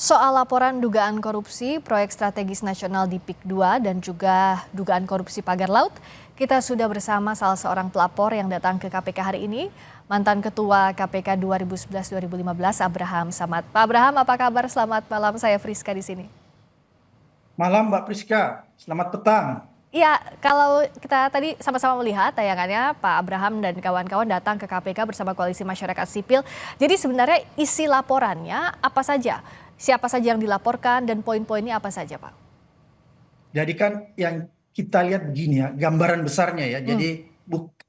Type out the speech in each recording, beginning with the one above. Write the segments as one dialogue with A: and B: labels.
A: Soal laporan dugaan korupsi proyek strategis nasional di PIK 2 dan juga dugaan korupsi pagar laut, kita sudah bersama salah seorang pelapor yang datang ke KPK hari ini, mantan Ketua KPK 2011-2015 Abraham Samad. Pak Abraham, apa kabar? Selamat malam, saya Friska di sini.
B: Malam Mbak Priska, selamat petang.
A: Iya, kalau kita tadi sama-sama melihat tayangannya Pak Abraham dan kawan-kawan datang ke KPK bersama Koalisi Masyarakat Sipil. Jadi sebenarnya isi laporannya apa saja? Siapa saja yang dilaporkan dan poin-poinnya apa saja, Pak?
B: Jadi kan yang kita lihat begini ya, gambaran besarnya ya. Jadi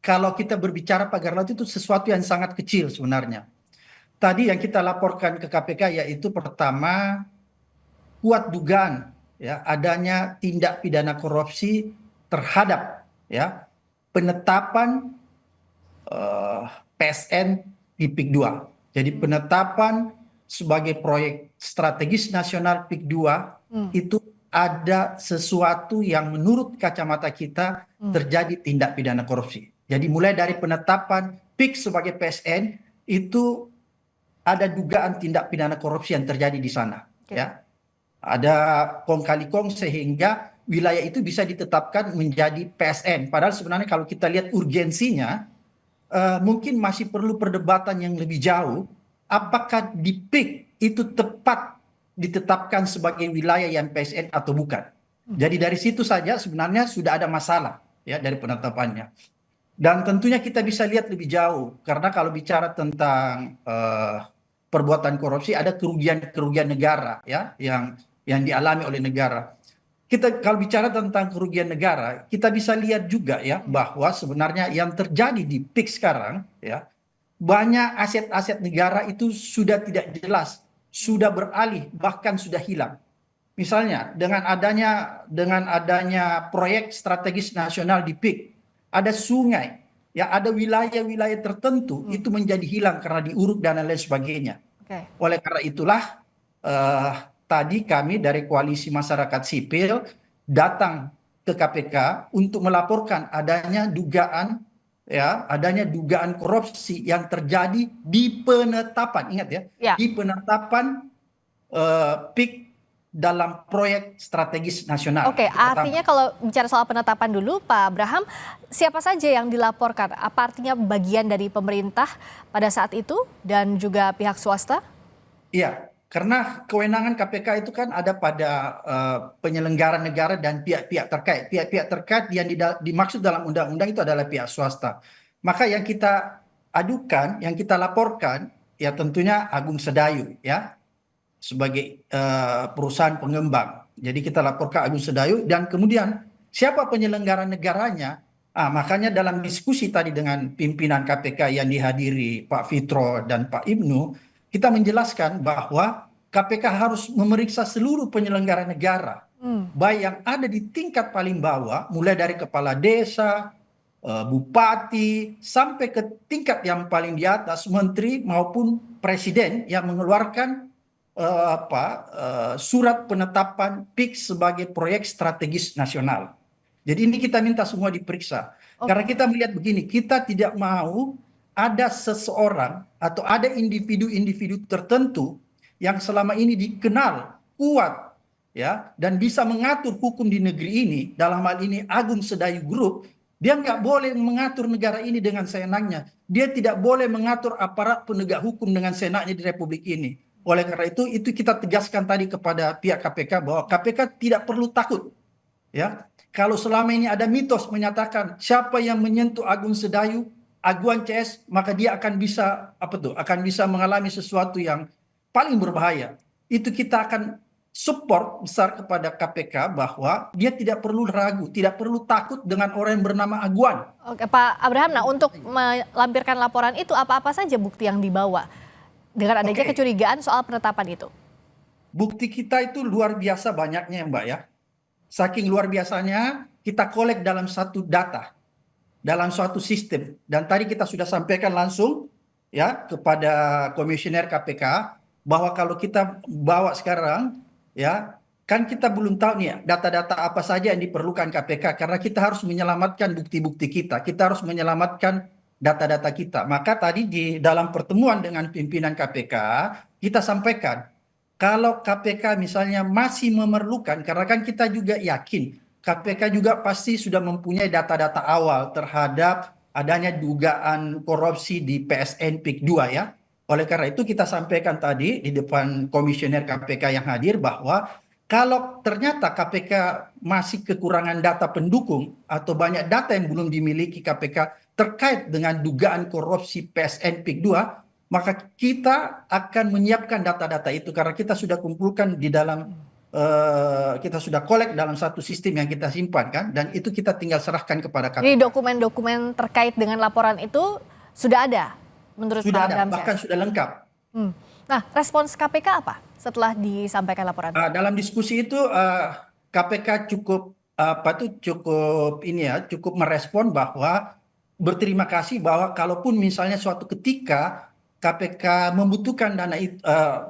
B: kalau kita berbicara pagar laut itu sesuatu yang sangat kecil sebenarnya. Tadi yang kita laporkan ke KPK yaitu pertama kuat dugaan ya adanya tindak pidana korupsi terhadap ya penetapan PSN di PIK 2. Jadi penetapan sebagai proyek strategis nasional PIK 2 itu ada sesuatu yang menurut kacamata kita terjadi tindak pidana korupsi. Jadi mulai dari penetapan PIK sebagai PSN itu ada dugaan tindak pidana korupsi yang terjadi di sana.
A: Oke.
B: Ya, ada kong kali kong sehingga wilayah itu bisa ditetapkan menjadi PSN. Padahal sebenarnya kalau kita lihat urgensinya, mungkin masih perlu perdebatan yang lebih jauh. Apakah di PIK itu tepat ditetapkan sebagai wilayah yang PSN atau bukan? Jadi dari situ saja sebenarnya sudah ada masalah ya dari penetapannya. Dan tentunya kita bisa lihat lebih jauh karena kalau bicara tentang perbuatan korupsi ada kerugian-kerugian negara ya yang dialami oleh negara. Kita kalau bicara tentang kerugian negara, kita bisa lihat juga ya bahwa sebenarnya yang terjadi di PIK sekarang ya banyak aset-aset negara itu sudah tidak jelas, sudah beralih bahkan sudah hilang. Misalnya dengan adanya proyek strategis nasional di PIK, ada sungai, ya ada wilayah-wilayah tertentu itu menjadi hilang karena diuruk dan lain sebagainya.
A: Oke.
B: Oleh karena itulah eh, tadi kami dari Koalisi Masyarakat Sipil datang ke KPK untuk melaporkan adanya dugaan korupsi yang terjadi di penetapan, ingat ya,
A: Ya.
B: di penetapan PIK dalam proyek strategis nasional.
A: Oke,
B: Itu pertama.
A: artinya kalau bicara soal penetapan dulu, Pak Abraham, siapa saja yang dilaporkan? Apa artinya bagian dari pemerintah pada saat itu dan juga pihak swasta?
B: Iya, karena kewenangan KPK itu kan ada pada penyelenggara negara dan pihak-pihak terkait. Pihak-pihak terkait yang dimaksud dalam undang-undang itu adalah pihak swasta. Maka yang kita adukan, yang kita laporkan, ya tentunya Agung Sedayu, ya sebagai perusahaan pengembang. Jadi kita laporkan Agung Sedayu dan kemudian siapa penyelenggara negaranya. Makanya dalam diskusi tadi dengan pimpinan KPK yang dihadiri Pak Fitro dan Pak Ibnu, kita menjelaskan bahwa KPK harus memeriksa seluruh penyelenggara negara, baik yang ada di tingkat paling bawah, mulai dari kepala desa, bupati, sampai ke tingkat yang paling di atas, menteri maupun presiden yang mengeluarkan surat penetapan PIK sebagai proyek strategis nasional. Jadi ini kita minta semua diperiksa. Karena
A: Oke.
B: kita melihat begini, kita tidak mau ada seseorang atau ada individu-individu tertentu yang selama ini dikenal kuat ya dan bisa mengatur hukum di negeri ini, dalam hal ini Agung Sedayu Group, dia nggak boleh mengatur negara ini dengan seenaknya. Dia tidak boleh mengatur aparat penegak hukum dengan seenaknya di Republik ini. Oleh karena itu kita tegaskan tadi kepada pihak KPK bahwa KPK tidak perlu takut. Ya, kalau selama ini ada mitos menyatakan siapa yang menyentuh Agung Sedayu, Aguan CS, maka dia akan bisa akan bisa mengalami sesuatu yang paling berbahaya. Itu kita akan support besar kepada KPK bahwa dia tidak perlu ragu, tidak perlu takut dengan orang yang bernama Aguan.
A: Oke, Pak Abraham. Nah, untuk melampirkan laporan itu apa-apa saja bukti yang dibawa dengan adanya
B: Oke,
A: kecurigaan soal penetapan itu?
B: bukti kita itu luar biasa banyaknya ya Mbak ya. Saking luar biasanya kita kolek dalam satu data, dalam suatu sistem. Dan tadi kita sudah sampaikan langsung ya kepada komisioner KPK bahwa kalau kita bawa sekarang ya kan kita belum tahu nih ya, data-data apa saja yang diperlukan KPK karena kita harus menyelamatkan bukti-bukti kita harus menyelamatkan data-data kita. Maka tadi di dalam pertemuan dengan pimpinan KPK kita sampaikan kalau KPK misalnya masih memerlukan, karena kan kita juga yakin KPK juga pasti sudah mempunyai data-data awal terhadap adanya dugaan korupsi di PSN PIK 2 ya. Oleh karena itu kita sampaikan tadi di depan komisioner KPK yang hadir bahwa kalau ternyata KPK masih kekurangan data pendukung atau banyak data yang belum dimiliki KPK terkait dengan dugaan korupsi PSN PIK 2, maka kita akan menyiapkan data-data itu karena kita sudah kumpulkan di dalam kita sudah kolek dalam satu sistem yang kita simpan kan, dan itu kita tinggal serahkan kepada
A: Jadi
B: KPK.
A: dokumen-dokumen terkait dengan laporan itu sudah ada menurut Pak
B: Sudah ada,
A: Abraham
B: bahkan
A: Syes?
B: sudah lengkap.
A: Hmm. Nah, respons KPK apa setelah disampaikan laporan?
B: Dalam diskusi itu KPK cukup cukup ini ya, cukup merespon bahwa berterima kasih bahwa kalaupun misalnya suatu ketika KPK membutuhkan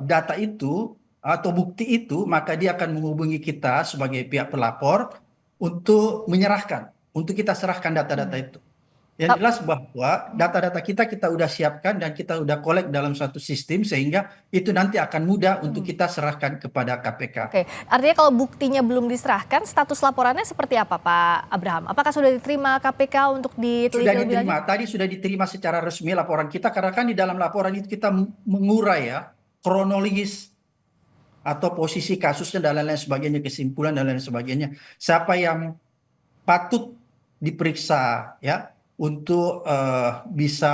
B: data itu atau bukti itu, maka dia akan menghubungi kita sebagai pihak pelapor untuk menyerahkan, untuk kita serahkan data-data
A: Hmm.
B: itu. Yang jelas bahwa data-data kita udah siapkan dan kita udah kolek dalam satu sistem sehingga itu nanti akan mudah untuk kita serahkan kepada KPK.
A: Oke, artinya kalau buktinya belum diserahkan, status laporannya seperti apa Pak Abraham? Apakah sudah diterima KPK untuk
B: Sudah
A: diteliti lebih lanjut?
B: diterima, tadi sudah diterima secara resmi laporan kita karena kan di dalam laporan itu kita mengurai ya kronologis atau posisi kasusnya dan lain-lain sebagainya, kesimpulan dan lain sebagainya. Siapa yang patut diperiksa ya untuk bisa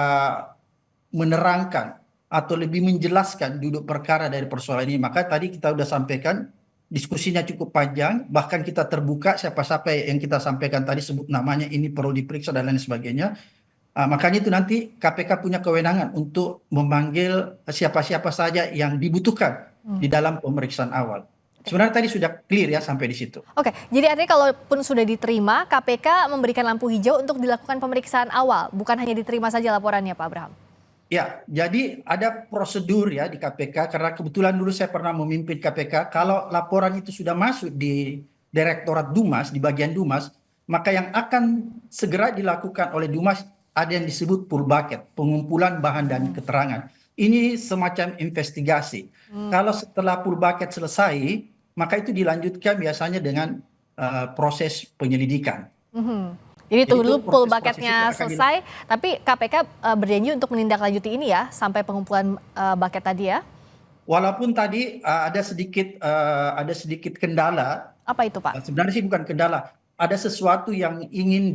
B: menerangkan atau lebih menjelaskan duduk perkara dari persoalan ini. Maka tadi kita sudah sampaikan diskusinya cukup panjang, bahkan kita terbuka siapa-siapa yang kita sampaikan tadi sebut namanya ini perlu diperiksa dan lain sebagainya. Makanya itu nanti KPK punya kewenangan untuk memanggil siapa-siapa saja yang dibutuhkan di dalam pemeriksaan awal. Sebenarnya tadi sudah clear ya sampai di situ.
A: Oke, jadi artinya kalaupun sudah diterima, KPK memberikan lampu hijau untuk dilakukan pemeriksaan awal, bukan hanya diterima saja laporannya Pak Abraham.
B: Ya, jadi ada prosedur ya di KPK karena kebetulan dulu saya pernah memimpin KPK. Kalau laporan itu sudah masuk di Direktorat Dumas, di bagian Dumas, maka yang akan segera dilakukan oleh Dumas ada yang disebut pull bucket, pengumpulan bahan dan keterangan. Ini semacam investigasi. Kalau setelah pull bucket selesai, maka itu dilanjutkan biasanya dengan proses penyelidikan.
A: Jadi
B: Jadi
A: tunggu
B: itu
A: dulu pool
B: proses-proses itu
A: bucketnya
B: akan
A: selesai, tapi KPK berjanji untuk menindaklanjuti ini ya, sampai pengumpulan bucket tadi ya.
B: Walaupun tadi ada sedikit kendala,
A: Apa itu Pak?
B: sebenarnya sih bukan kendala, ada sesuatu yang ingin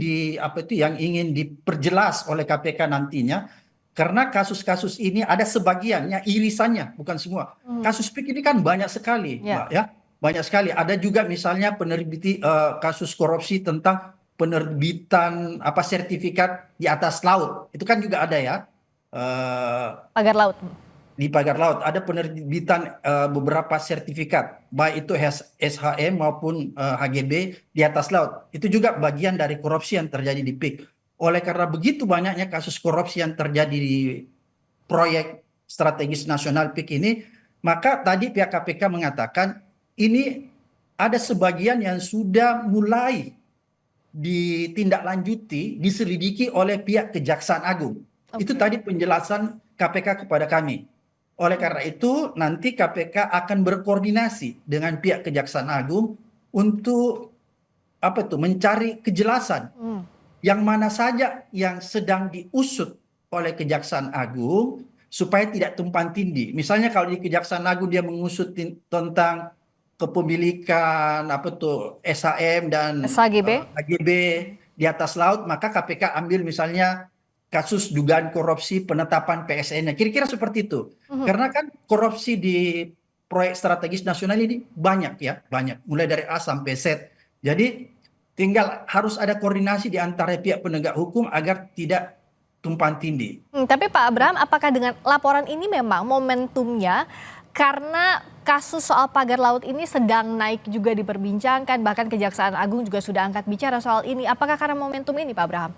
B: yang ingin diperjelas oleh KPK nantinya, karena kasus-kasus ini ada sebagiannya irisannya, bukan semua. Kasus PIK ini kan banyak sekali,
A: Ya.
B: Mbak ya, banyak sekali. Ada juga misalnya kasus korupsi tentang penerbitan sertifikat di atas laut, itu kan juga ada ya. Eh,
A: Pagar laut.
B: di pagar laut ada penerbitan beberapa sertifikat baik itu SHM maupun HGB di atas laut, itu juga bagian dari korupsi yang terjadi di PIK. Oleh karena begitu banyaknya kasus korupsi yang terjadi di proyek strategis nasional PIK ini, maka tadi pihak KPK mengatakan ini ada sebagian yang sudah mulai ditindaklanjuti, diselidiki oleh pihak Kejaksaan Agung. Itu
A: Oke.
B: tadi penjelasan KPK kepada kami. Oleh karena itu, nanti KPK akan berkoordinasi dengan pihak Kejaksaan Agung untuk mencari kejelasan yang mana saja yang sedang diusut oleh Kejaksaan Agung supaya tidak tumpang tindih. Misalnya kalau di Kejaksaan Agung dia mengusut tentang kepemilikan SHM dan
A: SHGB.
B: HGB di atas laut, maka KPK ambil misalnya kasus dugaan korupsi penetapan PSN-nya. Kira-kira seperti itu. Karena kan korupsi di proyek strategis nasional ini banyak ya, banyak. Mulai dari A sampai Z. Jadi tinggal harus ada koordinasi di antara pihak penegak hukum agar tidak tumpang tindih.
A: Tapi Pak Abraham, apakah dengan laporan ini memang momentumnya karena kasus soal pagar laut ini sedang naik juga diperbincangkan, bahkan Kejaksaan Agung juga sudah angkat bicara soal ini. Apakah karena momentum ini Pak Abraham?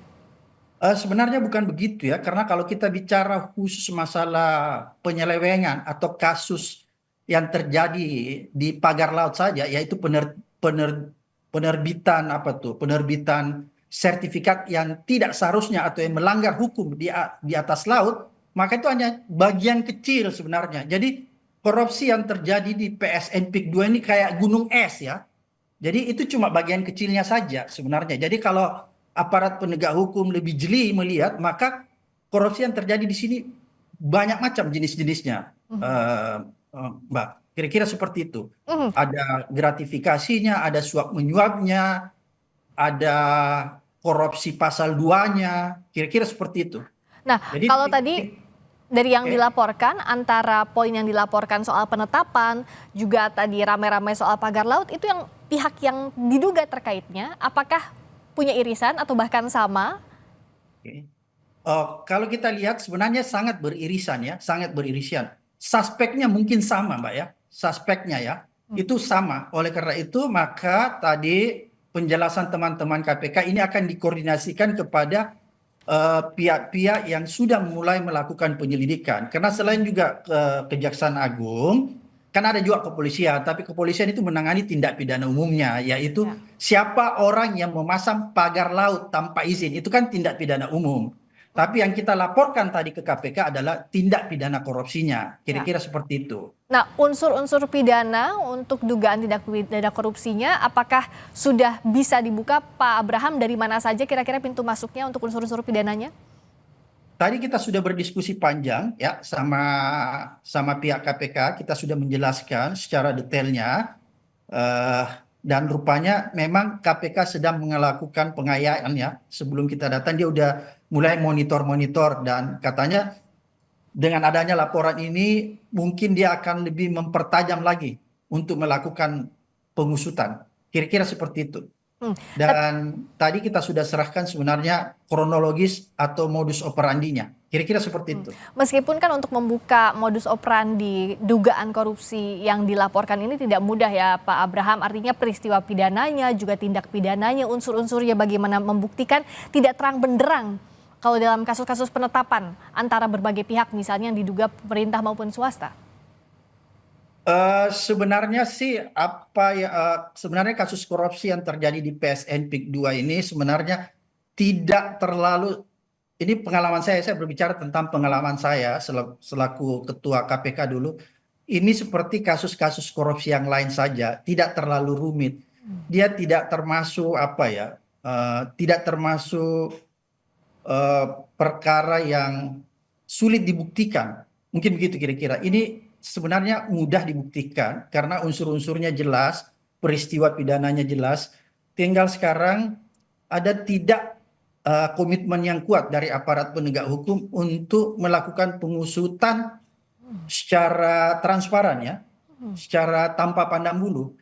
B: Sebenarnya bukan begitu ya, karena kalau kita bicara khusus masalah penyelewengan atau kasus yang terjadi di pagar laut saja, yaitu penerbitan sertifikat yang tidak seharusnya atau yang melanggar hukum di atas laut, maka itu hanya bagian kecil sebenarnya. Jadi korupsi yang terjadi di PSN PIK 2 ini kayak gunung es ya. Jadi itu cuma bagian kecilnya saja sebenarnya. Jadi kalau aparat penegak hukum lebih jeli melihat, maka korupsi yang terjadi di sini banyak macam jenis-jenisnya,
A: Mhm.
B: eh, Mbak. Kira-kira seperti itu.
A: Mhm.
B: Ada gratifikasinya, ada suap menyuapnya, ada korupsi pasal 2-nya, kira-kira seperti itu.
A: Nah,
B: Jadi,
A: kalau tadi dari yang
B: oke.
A: dilaporkan, antara poin yang dilaporkan soal penetapan, juga tadi rame-rame soal pagar laut, itu yang pihak yang diduga terkaitnya, apakah punya irisan atau bahkan sama?
B: Oke. Kalau kita lihat sebenarnya sangat beririsan ya, sangat beririsan. Suspeknya mungkin sama, Mbak ya. Suspeknya ya, itu sama. Oleh karena itu, maka tadi penjelasan teman-teman KPK ini akan dikoordinasikan kepada pihak-pihak yang sudah mulai melakukan penyelidikan. Karena selain juga Kejaksaan Agung, kan ada juga kepolisian, tapi kepolisian itu menangani tindak pidana umumnya, yaitu
A: Ya.
B: siapa orang yang memasang pagar laut tanpa izin, itu kan tindak pidana umum. Tapi yang kita laporkan tadi ke KPK adalah tindak pidana korupsinya.
A: Ya.
B: Kira-kira seperti itu.
A: Nah, unsur-unsur pidana untuk dugaan tindak pidana korupsinya, apakah sudah bisa dibuka Pak Abraham dari mana saja kira-kira pintu masuknya untuk unsur-unsur pidananya?
B: Tadi kita sudah berdiskusi panjang ya sama sama pihak KPK, kita sudah menjelaskan secara detailnya. Eh, dan rupanya memang KPK sedang melakukan pengayaan ya. Sebelum kita datang dia udah mulai monitor-monitor, dan katanya dengan adanya laporan ini mungkin dia akan lebih mempertajam lagi untuk melakukan pengusutan. Kira-kira seperti itu.
A: Hmm.
B: Dan tadi kita sudah serahkan sebenarnya kronologis atau modus operandinya. Kira-kira seperti itu.
A: Meskipun kan untuk membuka modus operandi dugaan korupsi yang dilaporkan ini tidak mudah ya Pak Abraham, artinya peristiwa pidananya juga tindak pidananya, unsur-unsurnya bagaimana membuktikan tidak terang benderang kalau dalam kasus-kasus penetapan antara berbagai pihak misalnya yang diduga pemerintah maupun swasta.
B: Sebenarnya sih sebenarnya kasus korupsi yang terjadi di PSN PIK 2 ini sebenarnya tidak terlalu, ini pengalaman saya berbicara tentang pengalaman saya selaku ketua KPK dulu. Ini seperti kasus-kasus korupsi yang lain saja, tidak terlalu rumit. Dia tidak termasuk tidak termasuk eh, perkara yang sulit dibuktikan. Mungkin begitu kira-kira. Ini sebenarnya mudah dibuktikan karena unsur-unsurnya jelas, peristiwa pidananya jelas. Tinggal sekarang ada tidak komitmen yang kuat dari aparat penegak hukum untuk melakukan pengusutan secara transparan ya, secara tanpa pandang bulu.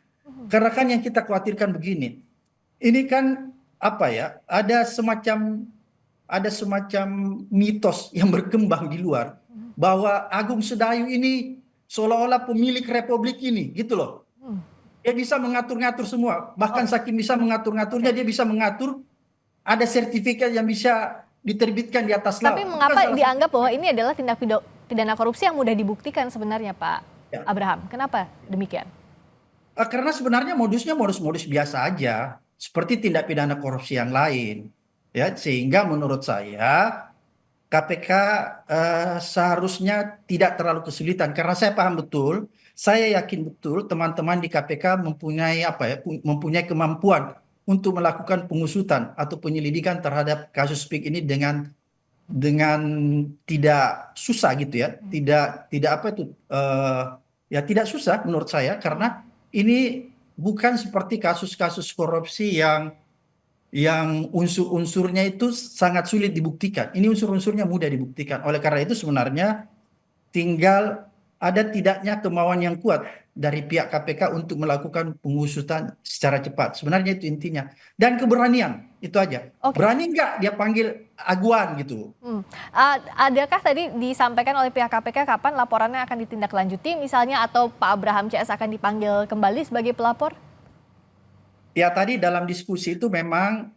B: Karena kan yang kita khawatirkan begini, ini kan apa ya, ada semacam mitos yang berkembang di luar bahwa Agung Sedayu ini seolah-olah pemilik republik ini, gitu loh. Dia bisa mengatur-ngatur semua,
A: Oh,
B: bahkan saking bisa mengatur-ngaturnya
A: oke.
B: dia bisa mengatur ada sertifikat yang bisa diterbitkan di atas
A: Tapi
B: laut. Itu kan
A: mengapa
B: salah satu.
A: dianggap bahwa ini adalah tindak pidana korupsi yang mudah dibuktikan sebenarnya Pak
B: Ya.
A: Abraham? Kenapa demikian?
B: Karena sebenarnya modusnya modus-modus biasa aja, seperti tindak pidana korupsi yang lain. Ya, sehingga menurut saya KPK seharusnya tidak terlalu kesulitan, karena saya paham betul, saya yakin betul teman-teman di KPK mempunyai mempunyai kemampuan untuk melakukan pengusutan atau penyelidikan terhadap kasus PIK ini dengan tidak susah gitu ya, tidak tidak apa itu ya tidak susah menurut saya, karena ini bukan seperti kasus-kasus korupsi yang unsur-unsurnya itu sangat sulit dibuktikan. Ini unsur-unsurnya mudah dibuktikan. Oleh karena itu sebenarnya tinggal ada tidaknya kemauan yang kuat dari pihak KPK untuk melakukan pengusutan secara cepat. Sebenarnya itu intinya. Dan keberanian, itu aja.
A: Oke.
B: Berani nggak dia panggil aguan gitu.
A: Hmm. Adakah tadi disampaikan oleh pihak KPK kapan laporannya akan ditindaklanjuti misalnya atau Pak Abraham CS akan dipanggil kembali sebagai pelapor?
B: Ya tadi dalam diskusi itu memang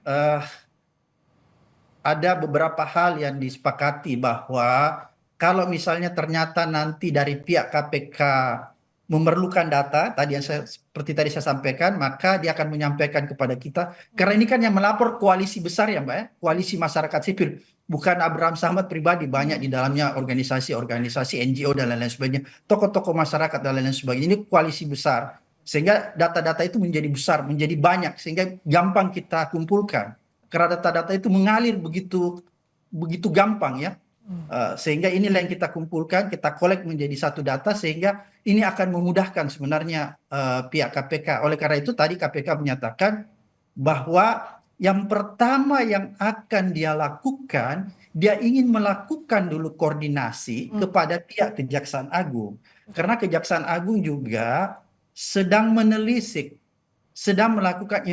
B: ada beberapa hal yang disepakati bahwa kalau misalnya ternyata nanti dari pihak KPK memerlukan data, seperti tadi saya sampaikan, maka dia akan menyampaikan kepada kita. Karena ini kan yang melapor koalisi besar ya Mbak ya, koalisi masyarakat sipil. Bukan Abraham Samad pribadi, banyak di dalamnya organisasi-organisasi, NGO dan lain-lain sebagainya, tokoh-tokoh masyarakat dan lain-lain sebagainya. Ini koalisi besar. Sehingga data-data itu menjadi besar, menjadi banyak, sehingga gampang kita kumpulkan. Karena data-data itu mengalir begitu begitu gampang ya. Sehingga inilah yang kita kumpulkan, kita kolek menjadi satu data, sehingga ini akan memudahkan sebenarnya pihak KPK. Oleh karena itu tadi KPK menyatakan bahwa yang pertama yang akan dia lakukan, dia ingin melakukan dulu koordinasi kepada pihak Kejaksaan Agung. Karena Kejaksaan Agung juga sedang menelisik, sedang melakukan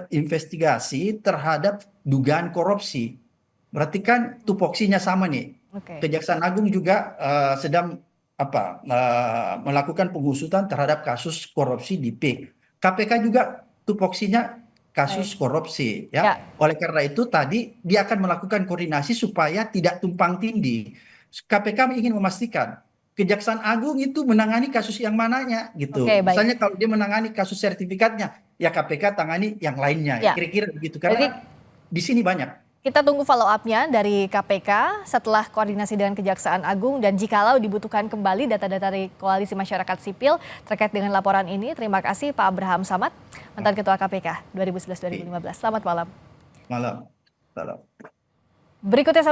B: investigasi terhadap dugaan korupsi. Berarti kan tupoksinya sama nih.
A: Oke.
B: Kejaksaan Agung juga sedang melakukan pengusutan terhadap kasus korupsi di PIK. KPK juga tupoksinya kasus
A: Baik.
B: korupsi
A: Ya.
B: ya. Oleh karena itu tadi dia akan melakukan koordinasi supaya tidak tumpang tindih. KPK ingin memastikan Kejaksaan Agung itu menangani kasus yang mananya gitu.
A: Oke, baik.
B: Misalnya kalau dia menangani kasus sertifikatnya, ya KPK tangani yang lainnya.
A: Ya.
B: Kira-kira begitu.
A: Berarti
B: Karena di sini banyak.
A: kita tunggu follow up-nya dari KPK setelah koordinasi dengan Kejaksaan Agung, dan jikalau dibutuhkan kembali data-data dari Koalisi Masyarakat Sipil terkait dengan laporan ini. Terima kasih Pak Abraham Samad, mantan Ketua KPK 2011-2015. Selamat malam.
B: Malam. Salam.
A: Berikutnya